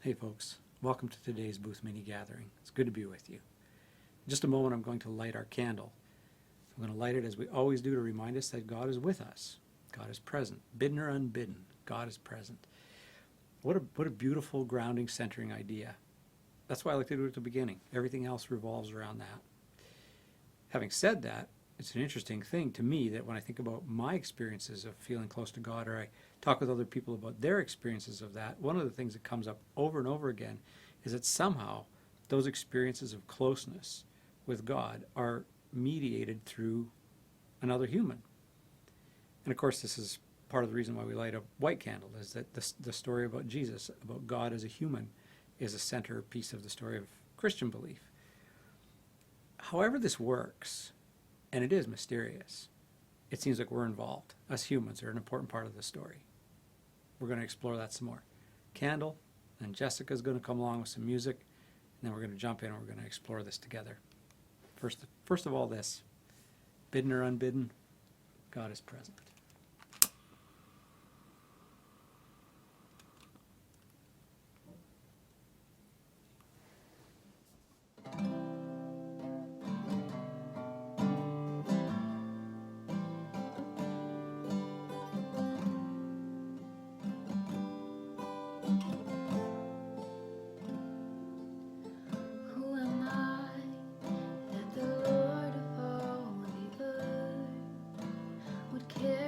Hey folks, welcome to today's booth mini gathering. It's good to be with you. In just a moment I'm going to light our candle. I'm going to light it as we always do to remind us that God is with us. God is present. Bidden or unbidden, God is present. What a beautiful grounding, centering idea. That's why I like to do it at the beginning. Everything else revolves around that. Having said that, it's an interesting thing to me that when I think about my experiences of feeling close to God, or I talk with other people about their experiences of that, one of the things that comes up over and over again is that somehow those experiences of closeness with God are mediated through another human. And of course, this is part of the reason why we light a white candle, is that the story about Jesus, about God as a human, is a centerpiece of the story of Christian belief. However this works, and it is mysterious, it seems like we're involved. Us humans are an important part of the story. We're going to explore that some more. Candle, and Jessica's going to come along with some music, and then we're going to jump in and we're going to explore this together. First of all, this, bidden or unbidden, God is present. Who am I that the Lord of all the earth would care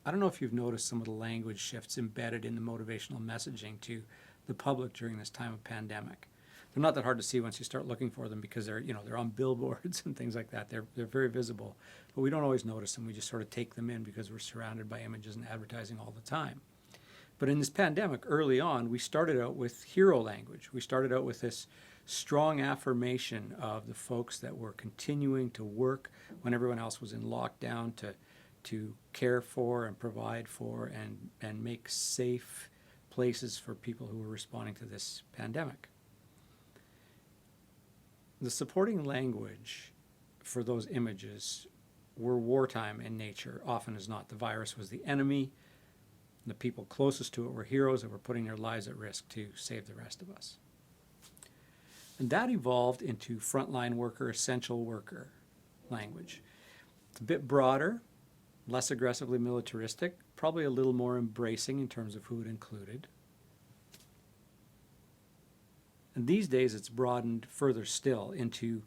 I don't know if you've noticed some of the language shifts embedded in the motivational messaging to the public during this time of pandemic. They're not that hard to see once you start looking for them because they're on billboards and things like that. They're very visible, but we don't always notice them. We just sort of take them in because we're surrounded by images and advertising all the time. But in this pandemic, early on, we started out with hero language. We started out with this strong affirmation of the folks that were continuing to work when everyone else was in lockdown to care for and provide for and make safe places for people who were responding to this pandemic. The supporting language for those images were wartime in nature, often as not. The virus was the enemy. The people closest to it were heroes that were putting their lives at risk to save the rest of us. And that evolved into frontline worker, essential worker language. It's a bit broader, less aggressively militaristic, probably a little more embracing in terms of who it included. And these days it's broadened further still into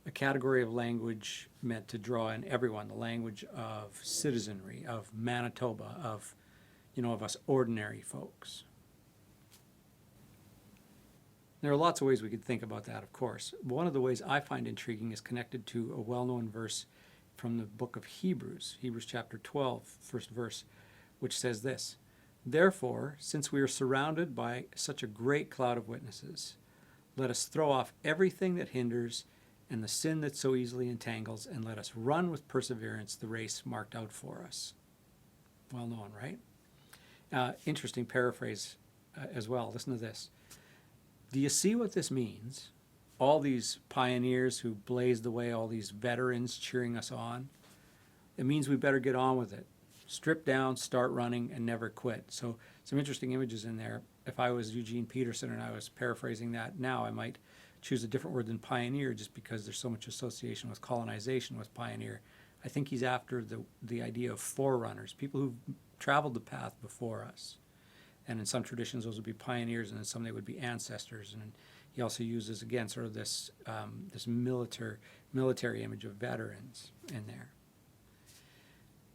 a category of language meant to draw in everyone, the language of citizenry, of Manitoba, of us ordinary folks. There are lots of ways we could think about that, of course. One of the ways I find intriguing is connected to a well-known verse from the book of Hebrews, Hebrews chapter 12, first verse, which says this: "Therefore, since we are surrounded by such a great cloud of witnesses, let us throw off everything that hinders and the sin that so easily entangles, and let us run with perseverance the race marked out for us." Well known, right? Interesting paraphrase as well. Listen to this. Do you see what this means? All these pioneers who blazed the way, all these veterans cheering us on. It means we better get on with it. Strip down, start running, and never quit. So some interesting images in there. If I was Eugene Peterson and I was paraphrasing that now, I might choose a different word than pioneer just because there's so much association with colonization with pioneer. I think he's after the idea of forerunners, people who've traveled the path before us. And in some traditions, those would be pioneers, and in some they would be ancestors. And he also uses, again, sort of this military image of veterans in there.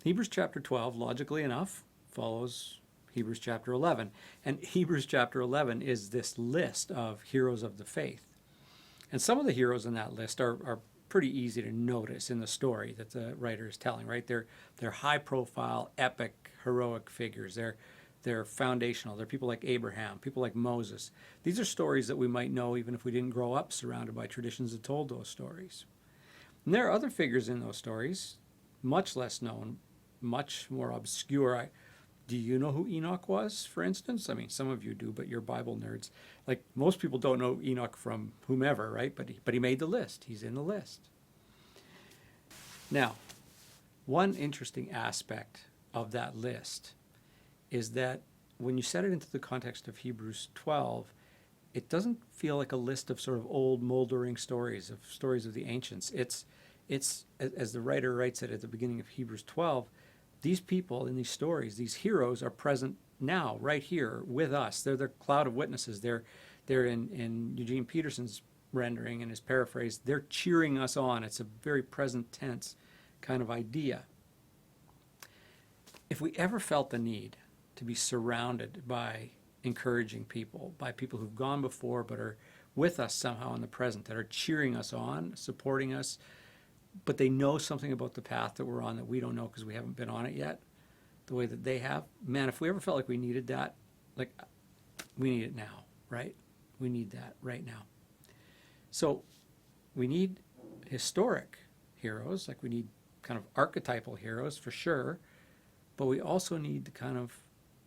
Hebrews chapter 12, logically enough, follows Hebrews chapter 11. And Hebrews chapter 11 is this list of heroes of the faith. And some of the heroes in that list are pretty easy to notice in the story that the writer is telling, right? They're high-profile, epic, heroic figures. They're foundational. They're people like Abraham, people like Moses. These are stories that we might know even if we didn't grow up surrounded by traditions that told those stories. And there are other figures in those stories, much less known, much more obscure. Do you know who Enoch was, for instance? I mean, some of you do, but you're Bible nerds. Like, most people don't know Enoch from whomever, right? But he made the list. He's in the list. Now, one interesting aspect of that list is that when you set it into the context of Hebrews 12, it doesn't feel like a list of sort of old moldering stories of the ancients. It's as the writer writes it at the beginning of Hebrews 12, these people in these stories, these heroes, are present now, right here with us. They're the cloud of witnesses. They're in Eugene Peterson's rendering and his paraphrase, they're cheering us on. It's a very present tense kind of idea. If we ever felt the need to be surrounded by encouraging people, by people who've gone before but are with us somehow in the present, that are cheering us on, supporting us, but they know something about the path that we're on that we don't know because we haven't been on it yet, the way that they have. Man, if we ever felt like we needed that, like, we need it now, right? We need that right now. So we need historic heroes, like we need kind of archetypal heroes for sure, but we also need the kind of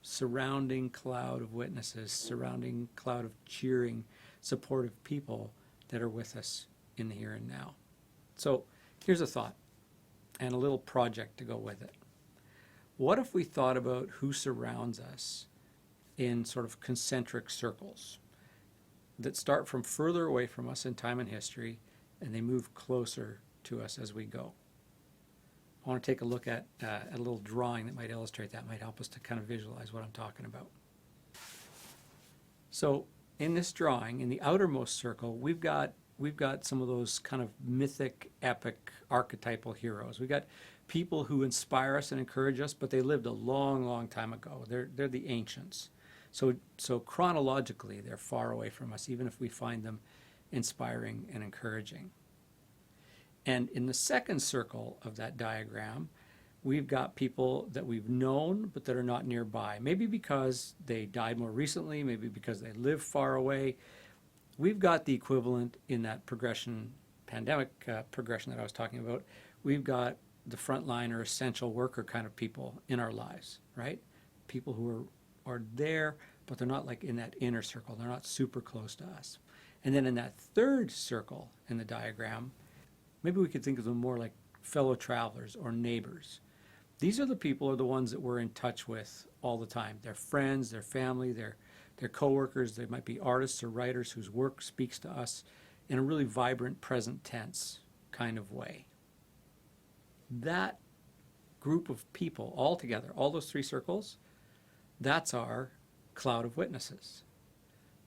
surrounding cloud of witnesses, surrounding cloud of cheering, supportive people that are with us in the here and now. So here's a thought and a little project to go with it. What if we thought about who surrounds us in sort of concentric circles that start from further away from us in time and history, and they move closer to us as we go? I want to take a look at a little drawing that might illustrate that, might help us to kind of visualize what I'm talking about. So in this drawing, in the outermost circle, we've got some of those kind of mythic, epic, archetypal heroes. We've got people who inspire us and encourage us, but they lived a long, long time ago. They're the ancients. So chronologically, they're far away from us, even if we find them inspiring and encouraging. And in the second circle of that diagram, we've got people that we've known but that are not nearby. Maybe because they died more recently, maybe because they live far away. We've got the equivalent in that progression, pandemic progression that I was talking about. We've got the frontline or essential worker kind of people in our lives, right? People who are there, but they're not like in that inner circle. They're not super close to us. And then in that third circle in the diagram, maybe we could think of them more like fellow travelers or neighbors. These are the people are the ones that we're in touch with all the time. Their friends, their family, their coworkers. They might be artists or writers whose work speaks to us in a really vibrant present tense kind of way. That group of people all together, all those three circles, that's our cloud of witnesses.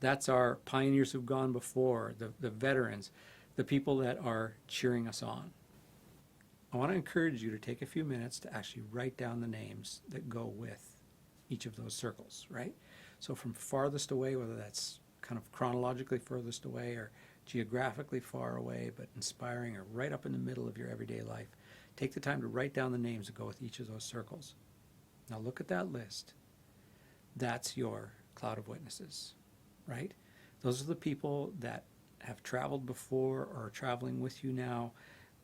That's our pioneers who've gone before, the veterans, the people that are cheering us on. I want to encourage you to take a few minutes to actually write down the names that go with each of those circles, right? So from farthest away, whether that's kind of chronologically furthest away or geographically far away, but inspiring, or right up in the middle of your everyday life, take the time to write down the names that go with each of those circles. Now look at that list. That's your cloud of witnesses, right? Those are the people that have traveled before or are traveling with you now,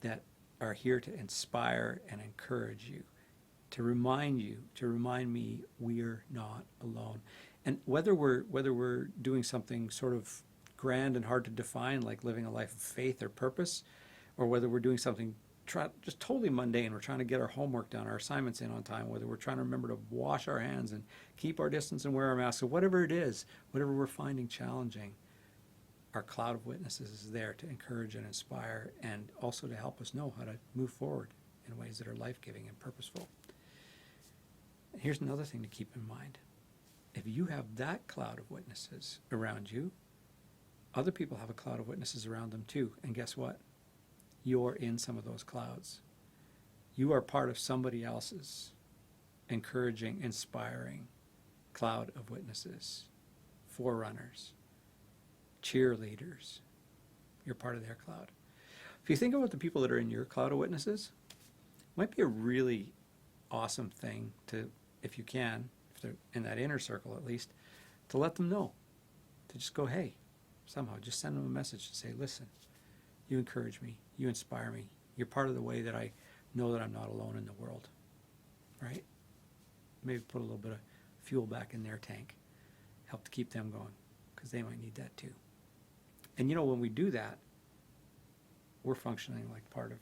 that are here to inspire and encourage you, to remind me we're not alone. And whether we're doing something sort of grand and hard to define, like living a life of faith or purpose, or whether we're doing something just totally mundane, we're trying to get our homework done, our assignments in on time, whether we're trying to remember to wash our hands and keep our distance and wear our masks, so whatever it is, whatever we're finding challenging, our cloud of witnesses is there to encourage and inspire, and also to help us know how to move forward in ways that are life-giving and purposeful. And here's another thing to keep in mind. If you have that cloud of witnesses around you, other people have a cloud of witnesses around them too. And guess what? You're in some of those clouds. You are part of somebody else's encouraging, inspiring cloud of witnesses, forerunners, cheerleaders. You're part of their cloud. If you think about the people that are in your cloud of witnesses, it might be a really awesome thing to, if you can, if they're in that inner circle at least, to let them know. To just go, hey, somehow just send them a message to say, listen, you encourage me, you inspire me, you're part of the way that I know that I'm not alone in the world, right? Maybe put a little bit of fuel back in their tank, help to keep them going, because they might need that too. And you know, when we do that, we're functioning like part of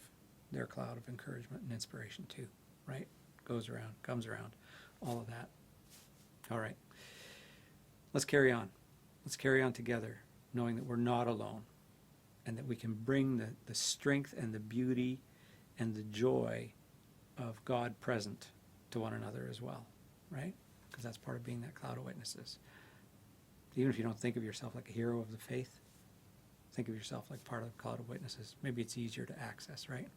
their cloud of encouragement and inspiration too, right? Goes around, comes around, all of that. All right, let's carry on. Let's carry on together, knowing that we're not alone, and that we can bring the strength and the beauty and the joy of God present to one another as well, right? Because that's part of being that cloud of witnesses. Even if you don't think of yourself like a hero of the faith, think of yourself like part of the cloud of witnesses. Maybe it's easier to access, right?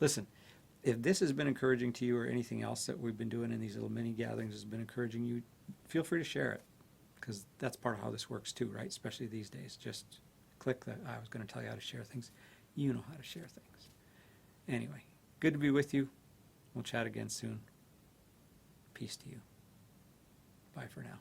Listen, if this has been encouraging to you, or anything else that we've been doing in these little mini gatherings has been encouraging you, feel free to share it, because that's part of how this works too, right? Especially these days. Just click the, I was going to tell you how to share things. You know how to share things. Anyway, good to be with you. We'll chat again soon. Peace to you. Bye for now.